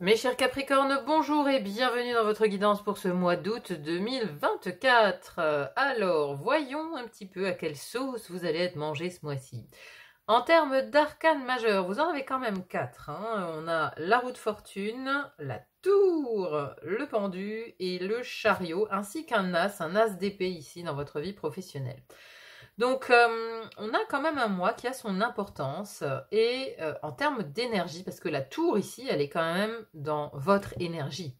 Mes chers Capricornes, bonjour et bienvenue dans votre guidance pour ce mois d'août 2024. Alors, voyons un petit peu à quelle sauce vous allez être mangé ce mois-ci. En termes d'arcanes majeurs, vous en avez quand même 4. On a la roue de fortune, la tour, le pendu et le chariot, ainsi qu'un as d'épée ici dans votre vie professionnelle. Donc, on a quand même un mois qui a son importance et en termes d'énergie, parce que la tour ici, elle est quand même dans votre énergie.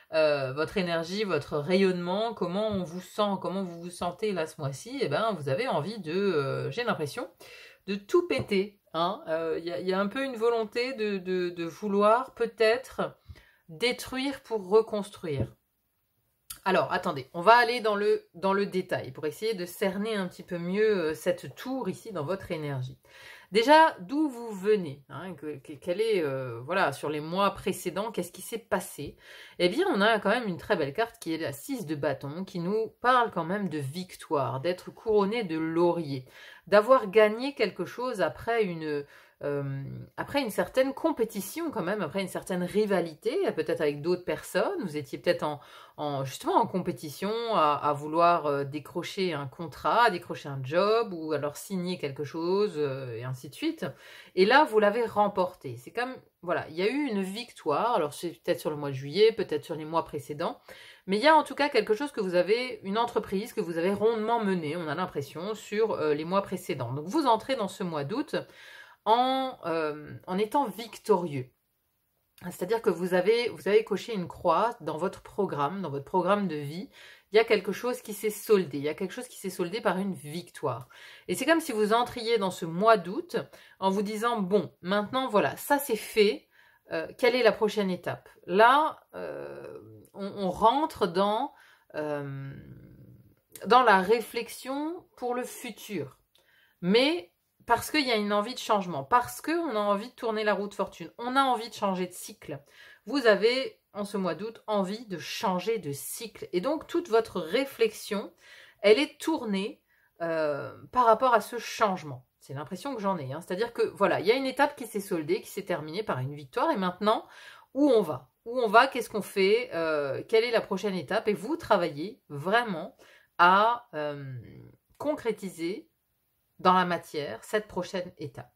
Votre rayonnement, comment on vous sent, comment vous vous sentez là ce mois-ci, eh ben, vous avez envie de, j'ai l'impression, de tout péter. Y a un peu une volonté de vouloir peut-être détruire pour reconstruire. Alors, attendez, on va aller dans le détail pour essayer de cerner un petit peu mieux cette tour ici dans votre énergie. Déjà, d'où vous venez, quel est, voilà, sur les mois précédents, qu'est-ce qui s'est passé? Eh bien, on a quand même une très belle carte qui est la 6 de bâton, qui nous parle quand même de victoire, d'être couronné de laurier, d'avoir gagné quelque chose après une certaine compétition quand même, après une certaine rivalité, peut-être avec d'autres personnes, vous étiez peut-être justement en compétition à vouloir décrocher un contrat, décrocher un job ou alors signer quelque chose et ainsi de suite. Et là, vous l'avez remporté. C'est comme, voilà, il y a eu une victoire. Alors, c'est peut-être sur le mois de juillet, peut-être sur les mois précédents. Mais il y a en tout cas quelque chose que vous avez, une entreprise que vous avez rondement menée, on a l'impression, sur les mois précédents. Donc, vous entrez dans ce mois d'août en étant victorieux. C'est-à-dire que vous avez coché une croix dans votre programme de vie. Il y a quelque chose qui s'est soldé. Il y a quelque chose qui s'est soldé par une victoire. Et c'est comme si vous entriez dans ce mois d'août en vous disant, bon, maintenant, voilà, ça c'est fait. Quelle est la prochaine étape? Là, on rentre dans la réflexion pour le futur. Mais parce qu'il y a une envie de changement, parce qu'on a envie de tourner la roue de fortune, on a envie de changer de cycle. Vous avez, en ce mois d'août, envie de changer de cycle. Et donc, toute votre réflexion, elle est tournée par rapport à ce changement. C'est l'impression que j'en ai. C'est-à-dire que, voilà, il y a une étape qui s'est soldée, qui s'est terminée par une victoire. Et maintenant, où on va? Où on va? Qu'est-ce qu'on fait? Quelle est la prochaine étape? Et vous travaillez vraiment à concrétiser dans la matière cette prochaine étape.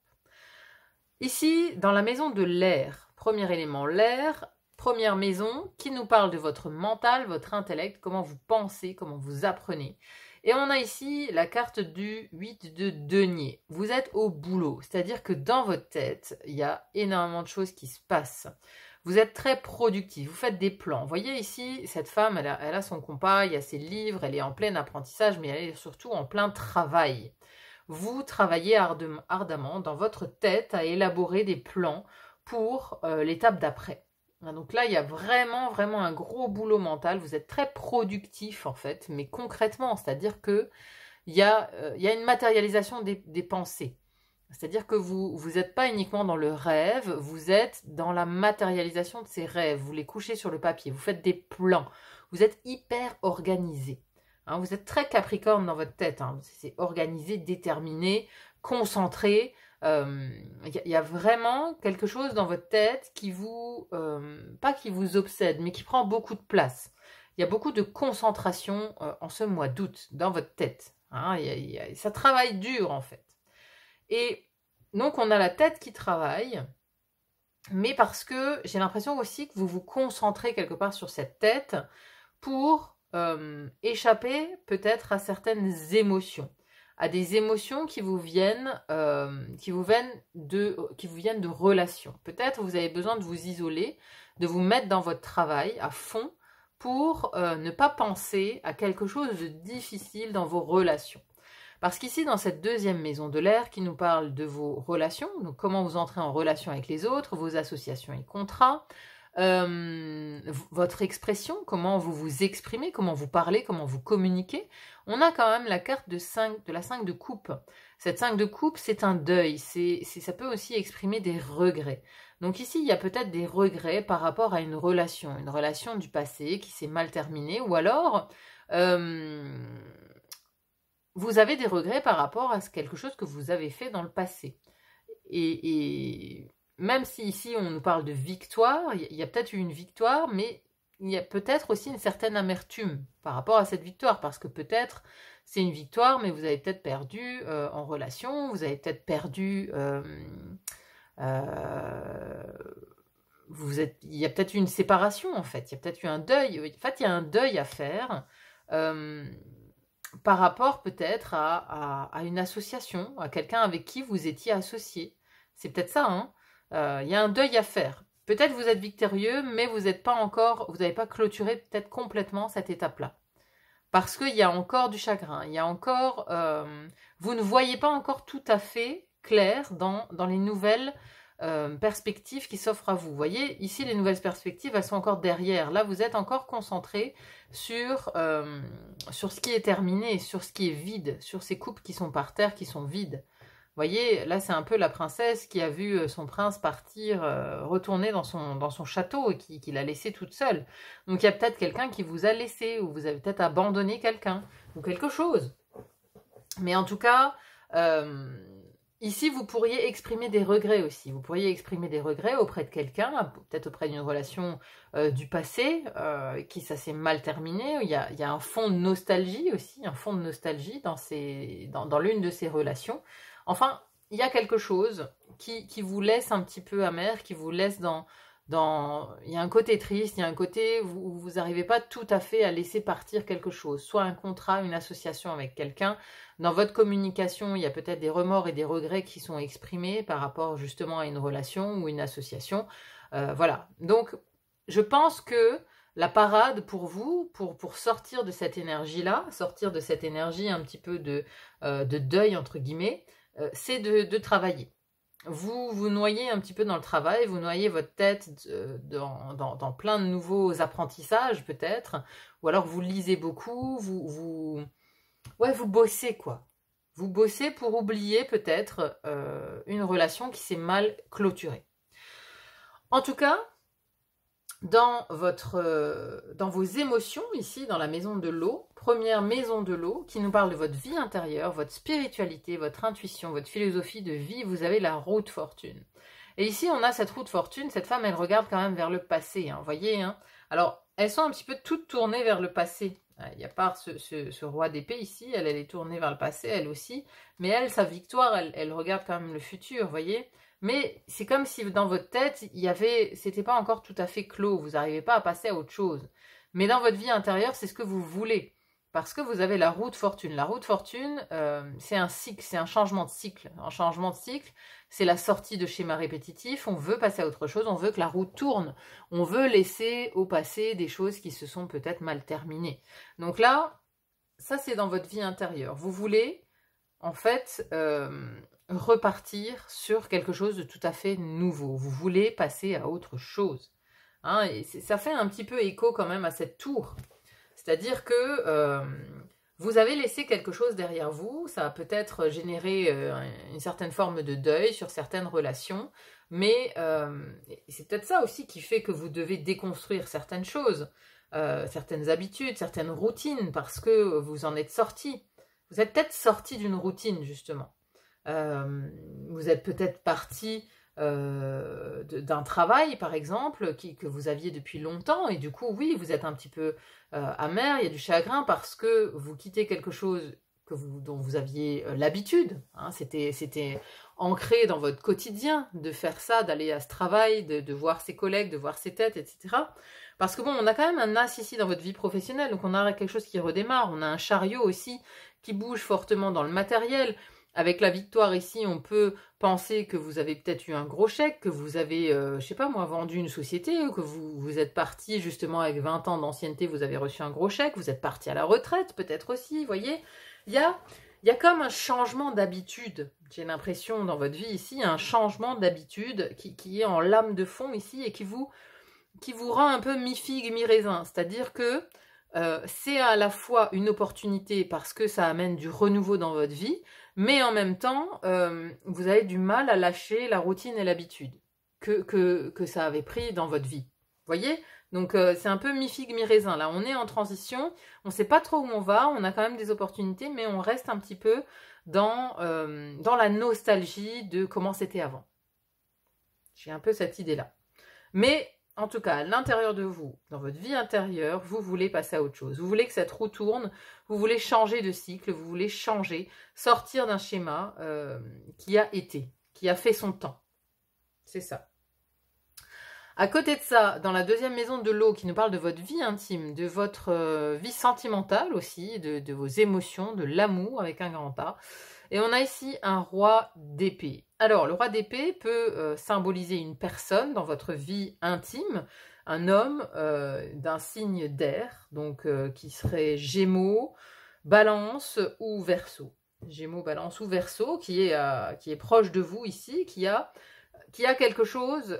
Ici, dans la maison de l'air, premier élément, l'air, première maison qui nous parle de votre mental, votre intellect, comment vous pensez, comment vous apprenez. Et on a ici la carte du 8 de denier. Vous êtes au boulot, c'est-à-dire que dans votre tête, il y a énormément de choses qui se passent. Vous êtes très productif, vous faites des plans. Vous voyez ici, cette femme, elle a son compas, il y a ses livres, elle est en plein apprentissage, mais elle est surtout en plein travail. Vous travaillez ardemment dans votre tête à élaborer des plans pour l'étape d'après. Donc là, il y a vraiment, vraiment un gros boulot mental. Vous êtes très productif en fait, mais concrètement, c'est-à-dire que il y a une matérialisation des pensées. C'est-à-dire que vous n'êtes pas uniquement dans le rêve, vous êtes dans la matérialisation de ces rêves. Vous les couchez sur le papier, vous faites des plans. Vous êtes hyper organisé. Vous êtes très capricorne dans votre tête. C'est organisé, déterminé, concentré. Y a vraiment quelque chose dans votre tête qui vous... pas qui vous obsède, mais qui prend beaucoup de place. Il y a beaucoup de concentration en ce mois d'août dans votre tête. Ça travaille dur en fait. Et donc on a la tête qui travaille, mais parce que j'ai l'impression aussi que vous vous concentrez quelque part sur cette tête pour échapper peut-être à certaines émotions, à des émotions qui vous viennent de relations. Peut-être vous avez besoin de vous isoler, de vous mettre dans votre travail à fond pour ne pas penser à quelque chose de difficile dans vos relations. Parce qu'ici, dans cette deuxième maison de l'air qui nous parle de vos relations, donc comment vous entrez en relation avec les autres, vos associations et contrats, votre expression, comment vous vous exprimez, comment vous parlez, comment vous communiquez, on a quand même la carte de la 5 de coupe. Cette 5 de coupe, c'est un deuil, ça peut aussi exprimer des regrets. Donc ici, il y a peut-être des regrets par rapport à une relation du passé qui s'est mal terminée, ou alors vous avez des regrets par rapport à quelque chose que vous avez fait dans le passé. Et même si ici on nous parle de victoire, il y a peut-être eu une victoire, mais il y a peut-être aussi une certaine amertume par rapport à cette victoire, parce que peut-être c'est une victoire, mais vous avez peut-être perdu en relation, vous avez peut-être perdu... il y a peut-être eu une séparation en fait, il y a peut-être eu un deuil, en fait il y a un deuil à faire par rapport peut-être à une association, à quelqu'un avec qui vous étiez associé. C'est peut-être ça, hein. Il y a un deuil à faire. Peut-être vous êtes victorieux, mais vous n'êtes pas encore, vous n'avez pas clôturé peut-être complètement cette étape-là. Parce qu'il y a encore du chagrin, il y a encore, vous ne voyez pas encore tout à fait clair dans les nouvelles perspectives qui s'offrent à vous. Vous voyez, ici les nouvelles perspectives, elles sont encore derrière. Là, vous êtes encore concentré sur ce qui est terminé, sur ce qui est vide, sur ces coupes qui sont par terre, qui sont vides. Vous voyez, là c'est un peu la princesse qui a vu son prince partir, retourner dans son château et qui l'a laissé toute seule. Donc il y a peut-être quelqu'un qui vous a laissé, ou vous avez peut-être abandonné quelqu'un, ou quelque chose. Mais en tout cas, ici vous pourriez exprimer des regrets aussi. Vous pourriez exprimer des regrets auprès de quelqu'un, peut-être auprès d'une relation du passé, qui ça s'est mal terminé. Il y a un fond de nostalgie aussi, un fond de nostalgie dans l'une de ces relations. Enfin, il y a quelque chose qui vous laisse un petit peu amer, qui vous laisse il y a un côté triste, il y a un côté où vous n'arrivez pas tout à fait à laisser partir quelque chose, soit un contrat, une association avec quelqu'un. Dans votre communication, il y a peut-être des remords et des regrets qui sont exprimés par rapport justement à une relation ou une association. Voilà. Donc, je pense que la parade pour vous, pour sortir de cette énergie-là, sortir de cette énergie un petit peu de deuil, entre guillemets, c'est de travailler. Vous noyez un petit peu dans le travail, vous noyez votre tête dans plein de nouveaux apprentissages peut-être, ou alors vous lisez beaucoup, vous bossez quoi. Vous bossez pour oublier peut-être une relation qui s'est mal clôturée. En tout cas, dans vos émotions, ici, dans la maison de l'eau, première maison de l'eau, qui nous parle de votre vie intérieure, votre spiritualité, votre intuition, votre philosophie de vie, vous avez la roue de fortune. Et ici, on a cette roue de fortune, cette femme, elle regarde quand même vers le passé, hein, vous voyez, hein. Alors, elles sont un petit peu toutes tournées vers le passé. Il y a part ce roi d'épée ici, elle est tournée vers le passé, elle aussi. Mais elle, sa victoire, elle regarde quand même le futur, vous voyez. Mais c'est comme si dans votre tête, c'était pas encore tout à fait clos, vous n'arrivez pas à passer à autre chose. Mais dans votre vie intérieure, c'est ce que vous voulez. Parce que vous avez la roue de fortune. La roue de fortune, c'est un cycle, c'est un changement de cycle. Un changement de cycle, c'est la sortie de schémas répétitifs. On veut passer à autre chose, on veut que la roue tourne. On veut laisser au passé des choses qui se sont peut-être mal terminées. Donc là, ça c'est dans votre vie intérieure. Vous voulez, en fait, repartir sur quelque chose de tout à fait nouveau. Vous voulez passer à autre chose. Hein, et ça fait un petit peu écho quand même à cette tour. C'est-à-dire que vous avez laissé quelque chose derrière vous, ça a peut-être généré une certaine forme de deuil sur certaines relations, mais c'est peut-être ça aussi qui fait que vous devez déconstruire certaines choses, certaines habitudes, certaines routines, parce que vous en êtes sorti. Vous êtes peut-être sorti d'une routine, justement. Vous êtes peut-être parti d'un travail par exemple que vous aviez depuis longtemps et du coup oui vous êtes un petit peu amer, il y a du chagrin parce que vous quittez quelque chose dont vous aviez l'habitude, hein, c'était ancré dans votre quotidien de faire ça, d'aller à ce travail, de voir ses collègues, de voir ses têtes, etc. Parce que bon, on a quand même un as ici dans votre vie professionnelle, donc on a quelque chose qui redémarre, on a un chariot aussi qui bouge fortement dans le matériel. Avec la victoire ici, on peut penser que vous avez peut-être eu un gros chèque, que vous avez, je sais pas moi, vendu une société, ou que vous êtes parti justement avec 20 ans d'ancienneté, vous avez reçu un gros chèque, vous êtes parti à la retraite peut-être aussi, vous voyez. Il y a comme un changement d'habitude, j'ai l'impression dans votre vie ici, un changement d'habitude qui est en lame de fond ici et qui vous rend un peu mi-figue, mi-raisin. C'est-à-dire que c'est à la fois une opportunité parce que ça amène du renouveau dans votre vie, mais en même temps, vous avez du mal à lâcher la routine et l'habitude que ça avait pris dans votre vie. Vous voyez? Donc c'est un peu mi-figue, mi-raisin. Là, on est en transition, on ne sait pas trop où on va, on a quand même des opportunités, mais on reste un petit peu dans la nostalgie de comment c'était avant. Je J'ai un peu cette idée-là. Mais en tout cas, à l'intérieur de vous, dans votre vie intérieure, vous voulez passer à autre chose. Vous voulez que cette roue tourne, vous voulez changer de cycle, vous voulez changer, sortir d'un schéma qui a été, qui a fait son temps. C'est ça. À côté de ça, dans la deuxième maison de l'eau qui nous parle de votre vie intime, de votre vie sentimentale aussi, de vos émotions, de l'amour avec un grand A. Et on a ici un roi d'épée. Alors, le roi d'épée peut symboliser une personne dans votre vie intime, un homme d'un signe d'air, donc qui serait Gémeaux, Balance ou Verseau. Gémeaux, Balance ou Verseau, qui est proche de vous ici, qui a quelque chose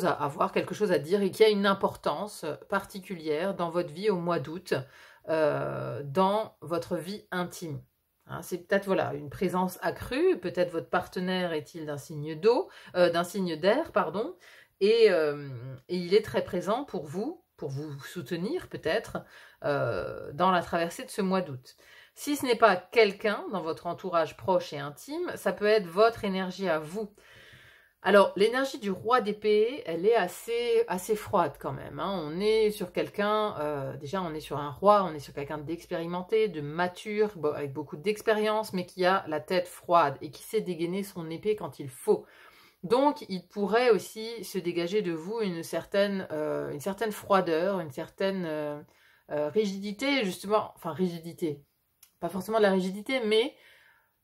à voir, quelque chose à dire et qui a une importance particulière dans votre vie au mois d'août, dans votre vie intime. Hein, c'est peut-être voilà, une présence accrue, peut-être votre partenaire est-il d'un signe d'eau, d'un signe d'air, pardon, et il est très présent pour vous soutenir peut-être dans la traversée de ce mois d'août. Si ce n'est pas quelqu'un dans votre entourage proche et intime, ça peut être votre énergie à vous. Alors, l'énergie du roi d'épée, elle est assez froide quand même. Hein. On est sur quelqu'un, déjà on est sur un roi, on est sur quelqu'un d'expérimenté, de mature, avec beaucoup d'expérience, mais qui a la tête froide et qui sait dégainer son épée quand il faut. Donc, il pourrait aussi se dégager de vous une certaine froideur, une certaine rigidité, justement, enfin rigidité, pas forcément de la rigidité, mais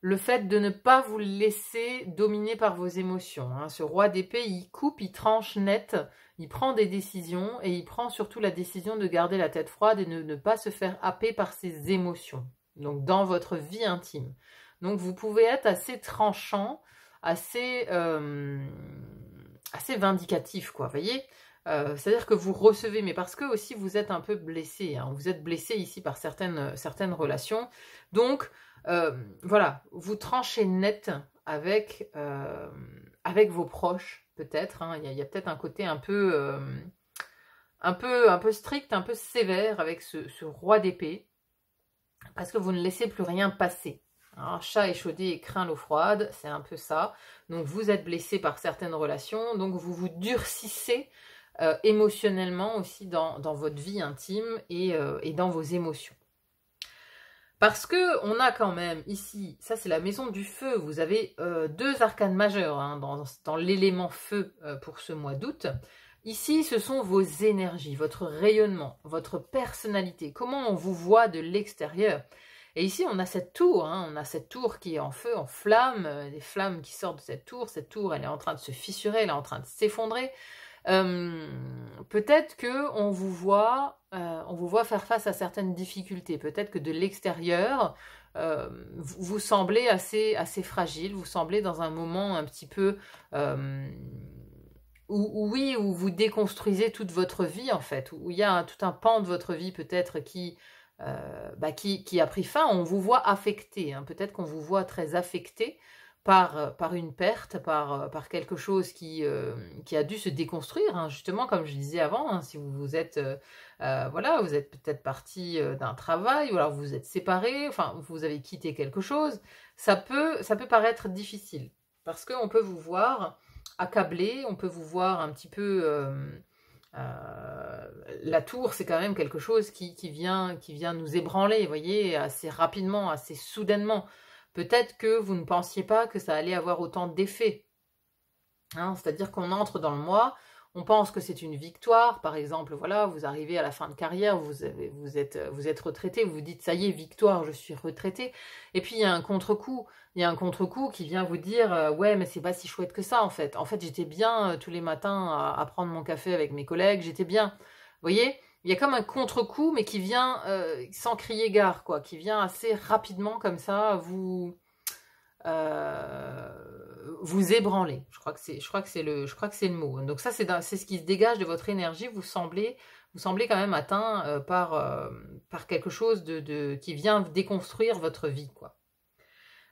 le fait de ne pas vous laisser dominer par vos émotions. Hein. Ce roi d'épée, il coupe, il tranche net, il prend des décisions et il prend surtout la décision de garder la tête froide et de ne pas se faire happer par ses émotions. Donc dans votre vie intime. Donc vous pouvez être assez tranchant, assez vindicatif, quoi, voyez. C'est-à-dire que vous recevez, mais parce que aussi vous êtes un peu blessé. Hein. Vous êtes blessé ici par certaines relations. Donc, voilà, vous tranchez net avec vos proches, peut-être. Hein. Il y a peut-être un côté un peu strict, un peu sévère avec ce roi d'épée, parce que vous ne laissez plus rien passer. Un chat échaudé et craint l'eau froide, c'est un peu ça. Donc vous êtes blessé par certaines relations, donc vous vous durcissez émotionnellement aussi dans votre vie intime et dans vos émotions. Parce que on a quand même ici, ça c'est la maison du feu, vous avez deux arcanes majeures hein, dans l'élément feu pour ce mois d'août. Ici, ce sont vos énergies, votre rayonnement, votre personnalité, comment on vous voit de l'extérieur. Et ici, on a cette tour, hein, on a cette tour qui est en feu, en flammes, des flammes qui sortent de cette tour, elle est en train de se fissurer, elle est en train de s'effondrer. Peut-être que on vous voit faire face à certaines difficultés. Peut-être que de l'extérieur, vous semblez assez fragile. Vous semblez dans un moment un petit peu où vous déconstruisez toute votre vie en fait. Où il y a tout un pan de votre vie peut-être qui a pris fin. On vous voit affecté. Hein. Peut-être qu'on vous voit très affecté par une perte, par quelque chose qui a dû se déconstruire, hein, justement, comme je disais avant, hein, si vous êtes, vous êtes peut-être parti d'un travail, ou alors vous êtes séparé, enfin, vous avez quitté quelque chose, ça peut paraître difficile, parce qu'on peut vous voir accablé, on peut vous voir un petit peu... la tour, c'est quand même quelque chose qui vient nous ébranler, vous voyez, assez rapidement, assez soudainement. Peut-être que vous ne pensiez pas que ça allait avoir autant d'effets. Hein, c'est-à-dire qu'on entre dans le mois, on pense que c'est une victoire. Par exemple, voilà, vous arrivez à la fin de carrière, vous êtes retraité, vous vous dites, ça y est, victoire, je suis retraité. Et puis, il y a un contre-coup. Il y a un contre-coup qui vient vous dire, ouais, mais c'est pas si chouette que ça, en fait. En fait, j'étais bien tous les matins à prendre mon café avec mes collègues, j'étais bien. Vous voyez ? Il y a comme un contre-coup, mais qui vient sans crier gare, quoi, qui vient assez rapidement comme ça, vous ébranler. Je crois que c'est le mot. Donc ça, c'est ce qui se dégage de votre énergie. Vous semblez quand même atteint par quelque chose qui vient déconstruire votre vie, quoi.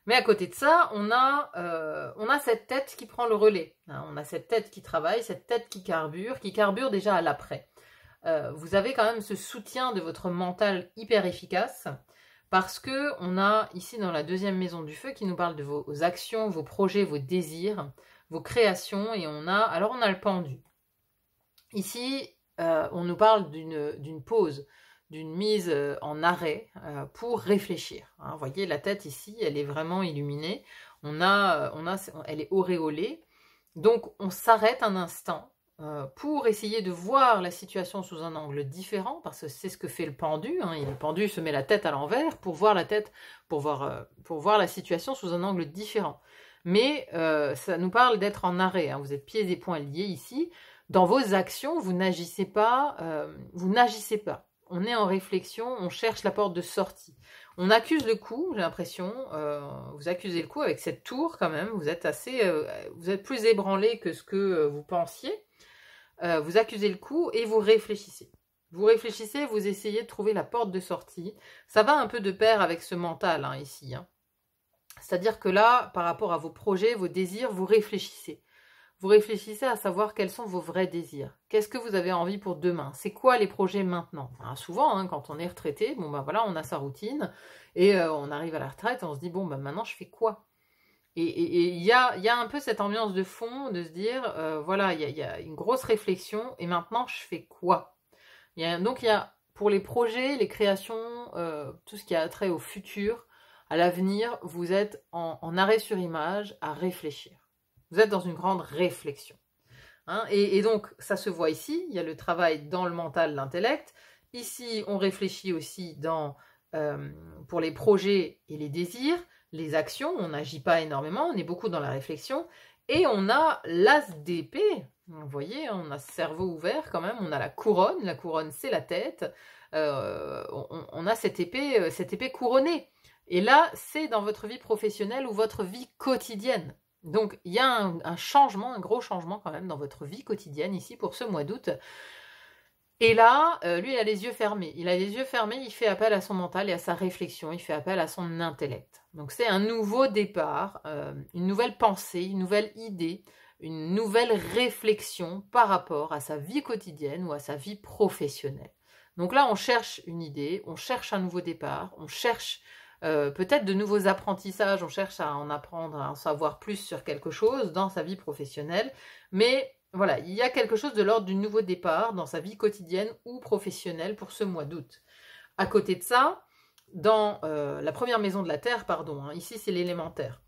Mais à côté de ça, on a cette tête qui prend le relais. Hein, on a cette tête qui travaille, cette tête qui carbure déjà à l'après. Vous avez quand même ce soutien de votre mental hyper efficace. Parce que on a ici dans la deuxième maison du feu qui nous parle de vos actions, vos projets, vos désirs, vos créations, et on a le pendu. Ici, on nous parle d'une pause, d'une mise en arrêt pour réfléchir. Hein. Vous voyez, la tête ici, elle est vraiment illuminée. Elle est auréolée. Donc, on s'arrête un instant pour essayer de voir la situation sous un angle différent, parce que c'est ce que fait le pendu. Hein. Le pendu se met la tête à l'envers pour voir la tête, pour voir la situation sous un angle différent. Mais ça nous parle d'être en arrêt. Hein. Vous êtes pieds et poings liés ici. Dans vos actions, vous n'agissez pas. On est en réflexion, on cherche la porte de sortie. On accuse le coup, j'ai l'impression. Vous accusez le coup avec cette tour quand même. Vous êtes plus ébranlé que ce que vous pensiez. Vous accusez le coup et vous réfléchissez. Vous réfléchissez, vous essayez de trouver la porte de sortie. Ça va un peu de pair avec ce mental hein, ici. Hein. C'est-à-dire que là, par rapport à vos projets, vos désirs, vous réfléchissez. Vous réfléchissez à savoir quels sont vos vrais désirs. Qu'est-ce que vous avez envie pour demain? C'est quoi les projets maintenant? Enfin, souvent, hein, quand on est retraité, bon ben voilà, on a sa routine et on arrive à la retraite, on se dit bon ben maintenant je fais quoi? Et il y a un peu cette ambiance de fond de se dire voilà, il y a une grosse réflexion et maintenant je fais quoi? Donc il y a pour les projets, les créations, tout ce qui a trait au futur, à l'avenir, vous êtes en arrêt sur image à réfléchir. Vous êtes dans une grande réflexion. Hein, et donc, ça se voit ici, il y a le travail dans le mental, l'intellect. Ici, on réfléchit aussi pour les projets et les désirs, les actions, on n'agit pas énormément, on est beaucoup dans la réflexion. Et on a l'as d'épée, vous voyez, on a ce cerveau ouvert quand même, on a la couronne c'est la tête, on a cette épée couronnée. Et là, c'est dans votre vie professionnelle ou votre vie quotidienne. Donc, il y a un changement, un gros changement quand même dans votre vie quotidienne ici pour ce mois d'août. Et là, lui, il a les yeux fermés. Il fait appel à son mental et à sa réflexion. Il fait appel à son intellect. Donc, c'est un nouveau départ, une nouvelle pensée, une nouvelle idée, une nouvelle réflexion par rapport à sa vie quotidienne ou à sa vie professionnelle. Donc là, on cherche une idée, on cherche un nouveau départ, on cherche peut-être de nouveaux apprentissages, on cherche à en apprendre, à en savoir plus sur quelque chose dans sa vie professionnelle, mais voilà, il y a quelque chose de l'ordre du nouveau départ dans sa vie quotidienne ou professionnelle pour ce mois d'août. À côté de ça, dans la première maison de la Terre, ici c'est l'élémentaire.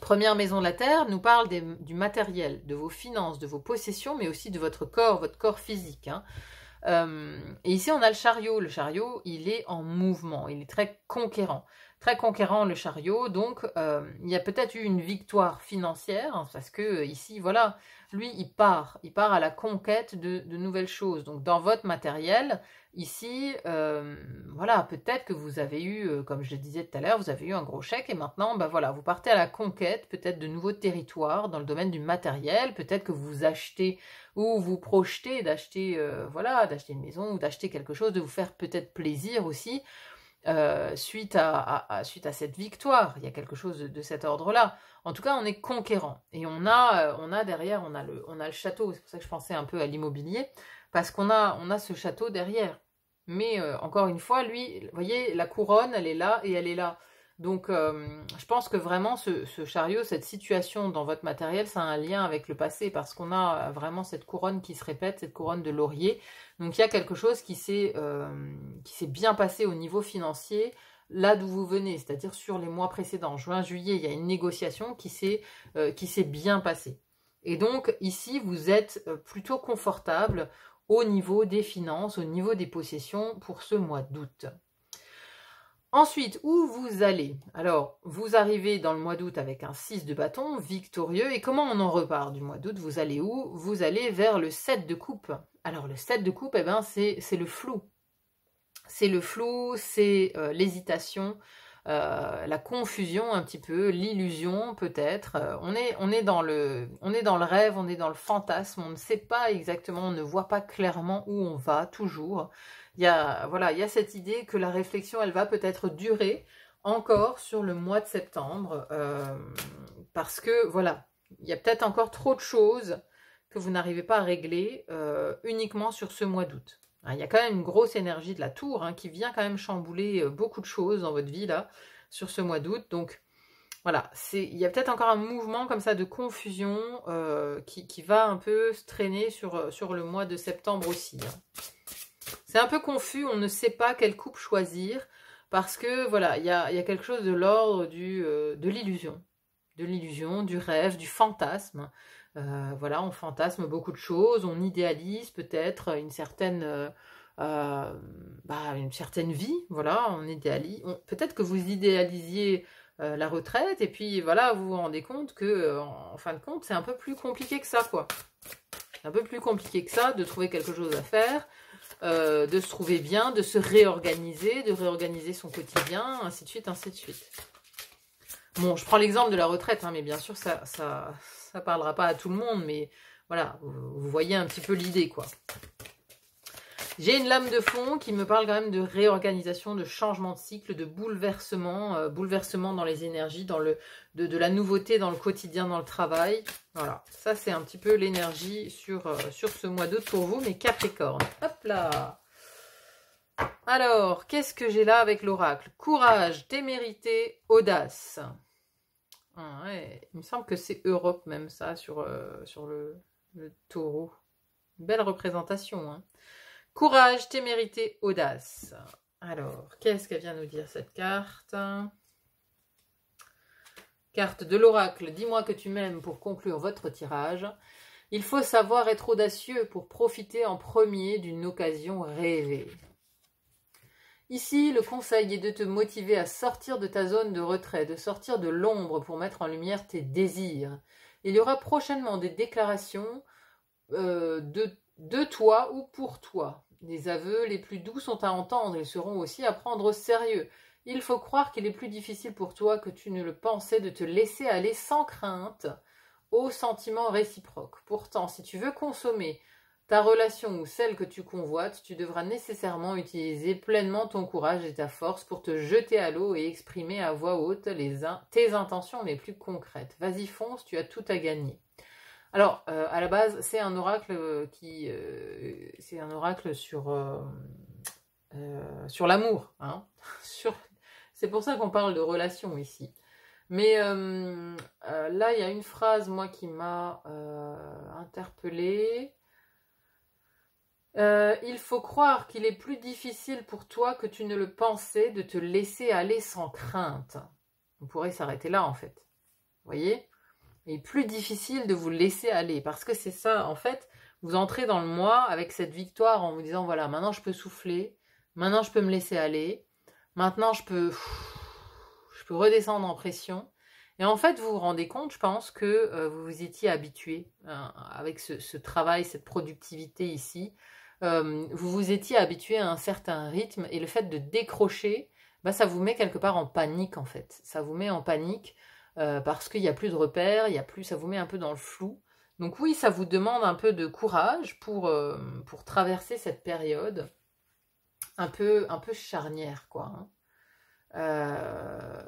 Première maison de la Terre nous parle du matériel, de vos finances, de vos possessions, mais aussi de votre corps physique. Hein. Et ici, on a le chariot. Le chariot, il est en mouvement. Il est très conquérant. Très conquérant, le chariot. Donc, il y a peut-être eu une victoire financière, hein, parce que ici, voilà, lui, il part à la conquête de nouvelles choses. Donc, dans votre matériel, ici, voilà, peut-être que vous avez eu, comme je le disais tout à l'heure, vous avez eu un gros chèque et maintenant, ben voilà, vous partez à la conquête peut-être de nouveaux territoires dans le domaine du matériel. Peut-être que vous achetez ou vous projetez d'acheter d'acheter une maison ou d'acheter quelque chose, de vous faire peut-être plaisir aussi suite à cette victoire. Il y a quelque chose de cet ordre-là. En tout cas, on est conquérant. Et on a derrière, on a le château. C'est pour ça que je pensais un peu à l'immobilier, parce qu'on a ce château derrière. Mais encore une fois, lui, vous voyez, la couronne, elle est là et elle est là. Donc, je pense que vraiment, ce chariot, cette situation dans votre matériel, ça a un lien avec le passé, parce qu'on a vraiment cette couronne qui se répète, cette couronne de laurier. Donc, il y a quelque chose qui s'est bien passé au niveau financier, là d'où vous venez, c'est-à-dire sur les mois précédents. Juin, juillet, il y a une négociation qui s'est bien passée. Et donc, ici, vous êtes plutôt confortable au niveau des finances, au niveau des possessions pour ce mois d'août. Ensuite, où vous allez? Alors, vous arrivez dans le mois d'août avec un 6 de bâton, victorieux. Et comment on en repart du mois d'août? Vous allez où? Vous allez vers le 7 de coupe. Alors, le 7 de coupe, c'est le flou. C'est le flou, c'est l'hésitation, la confusion un petit peu, l'illusion peut-être. On est dans le rêve, on est dans le fantasme. On ne sait pas exactement, on ne voit pas clairement où on va toujours. Il y a cette idée que la réflexion, elle va peut-être durer encore sur le mois de septembre, parce que, voilà, il y a peut-être encore trop de choses que vous n'arrivez pas à régler uniquement sur ce mois d'août. Hein, il y a quand même une grosse énergie de la tour hein, qui vient quand même chambouler beaucoup de choses dans votre vie là, sur ce mois d'août. Donc voilà, il y a peut-être encore un mouvement comme ça de confusion qui va un peu se traîner sur le mois de septembre aussi. Hein. C'est un peu confus, on ne sait pas quelle coupe choisir parce que voilà, il y a quelque chose de l'ordre de l'illusion. De l'illusion, du rêve, du fantasme. Voilà, on fantasme beaucoup de choses, on idéalise peut-être une certaine vie, voilà, on idéalise. Peut-être que vous idéalisiez la retraite, et puis voilà, vous vous rendez compte que, en fin de compte, c'est un peu plus compliqué que ça, quoi. C'est un peu plus compliqué que ça, de trouver quelque chose à faire, de se trouver bien, de se réorganiser, de réorganiser son quotidien, ainsi de suite, ainsi de suite. Bon, je prends l'exemple de la retraite, hein, mais bien sûr, ça parlera pas à tout le monde, mais voilà, vous voyez un petit peu l'idée, quoi. J'ai une lame de fond qui me parle quand même de réorganisation, de changement de cycle, de bouleversement, bouleversement dans les énergies, de la nouveauté dans le quotidien, dans le travail. Voilà, ça c'est un petit peu l'énergie sur ce mois d'août pour vous, mes Capricornes. Hop là! Alors, qu'est-ce que j'ai là avec l'oracle? Courage, témérité, audace. Ah ouais, il me semble que c'est Europe même ça, sur le taureau. Belle représentation, hein. Courage, témérité, audace. Alors, qu'est-ce qu'elle vient nous dire cette carte? Carte de l'oracle, dis-moi que tu m'aimes pour conclure votre tirage. Il faut savoir être audacieux pour profiter en premier d'une occasion rêvée. Ici, le conseil est de te motiver à sortir de ta zone de retrait, de sortir de l'ombre pour mettre en lumière tes désirs. Il y aura prochainement des déclarations de toi ou pour toi. Les aveux les plus doux sont à entendre, ils seront aussi à prendre au sérieux. Il faut croire qu'il est plus difficile pour toi que tu ne le pensais de te laisser aller sans crainte aux sentiments réciproques. Pourtant, si tu veux consommer ta relation ou celle que tu convoites, tu devras nécessairement utiliser pleinement ton courage et ta force pour te jeter à l'eau et exprimer à voix haute tes intentions les plus concrètes. Vas-y, fonce, tu as tout à gagner. Alors, à la base, c'est un oracle c'est un oracle sur l'amour. Hein. C'est pour ça qu'on parle de relation ici. Mais là, il y a une phrase, moi, qui m'a interpellée. Il faut croire qu'il est plus difficile pour toi que tu ne le pensais de te laisser aller sans crainte. On pourrait s'arrêter là, en fait. Vous voyez ? Il est plus difficile de vous laisser aller, parce que c'est ça, en fait, vous entrez dans le mois avec cette victoire en vous disant, voilà, maintenant je peux souffler, maintenant je peux me laisser aller, maintenant je peux redescendre en pression. Et en fait, vous vous rendez compte, je pense, que vous vous étiez habitué avec ce travail, cette productivité ici. Vous vous étiez habitué à un certain rythme, et le fait de décrocher, bah, ça vous met quelque part en panique, en fait. Ça vous met en panique. Parce qu'il n'y a plus de repères, ça vous met un peu dans le flou. Donc oui, ça vous demande un peu de courage pour traverser cette période un peu charnière, quoi. Hein.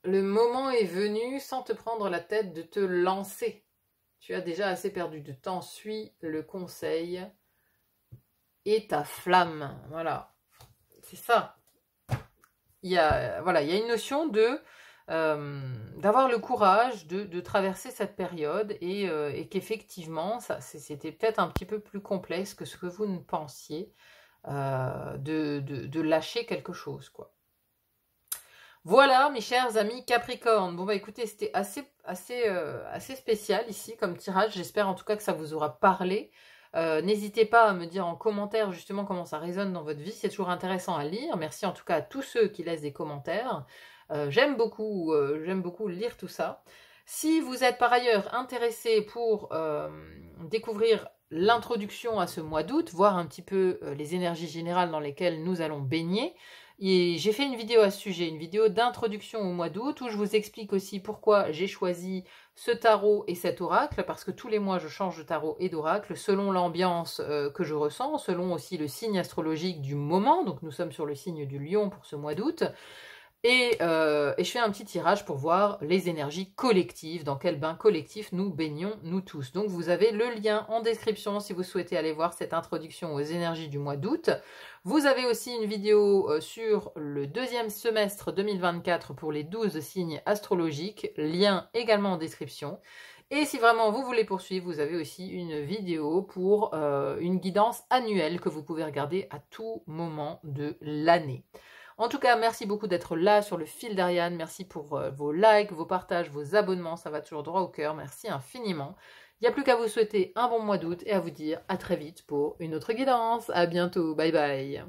Le moment est venu, sans te prendre la tête, de te lancer. Tu as déjà assez perdu de temps, suis le conseil et ta flamme. Voilà, c'est ça. Il y a une notion d'avoir le courage de traverser cette période et qu'effectivement, c'était peut-être un petit peu plus complexe que ce que vous ne pensiez, de lâcher quelque chose, quoi. Voilà, mes chers amis Capricorne. Bon, bah écoutez, c'était assez spécial ici comme tirage. J'espère en tout cas que ça vous aura parlé. N'hésitez pas à me dire en commentaire justement comment ça résonne dans votre vie, c'est toujours intéressant à lire. Merci en tout cas à tous ceux qui laissent des commentaires. J'aime beaucoup lire tout ça. Si vous êtes par ailleurs intéressé pour découvrir l'introduction à ce mois d'août, voir un petit peu les énergies générales dans lesquelles nous allons baigner, et j'ai fait une vidéo à ce sujet, une vidéo d'introduction au mois d'août où je vous explique aussi pourquoi j'ai choisi ce tarot et cet oracle, parce que tous les mois je change de tarot et d'oracle selon l'ambiance que je ressens, selon aussi le signe astrologique du moment. Donc nous sommes sur le signe du lion pour ce mois d'août. Et je fais un petit tirage pour voir les énergies collectives, dans quel bain collectif nous baignons, nous tous. Donc vous avez le lien en description si vous souhaitez aller voir cette introduction aux énergies du mois d'août. Vous avez aussi une vidéo sur le deuxième semestre 2024 pour les 12 signes astrologiques, lien également en description. Et si vraiment vous voulez poursuivre, vous avez aussi une vidéo pour une guidance annuelle que vous pouvez regarder à tout moment de l'année. En tout cas, merci beaucoup d'être là sur le fil d'Ariane. Merci pour vos likes, vos partages, vos abonnements. Ça va toujours droit au cœur. Merci infiniment. Il n'y a plus qu'à vous souhaiter un bon mois d'août et à vous dire à très vite pour une autre guidance. À bientôt. Bye bye.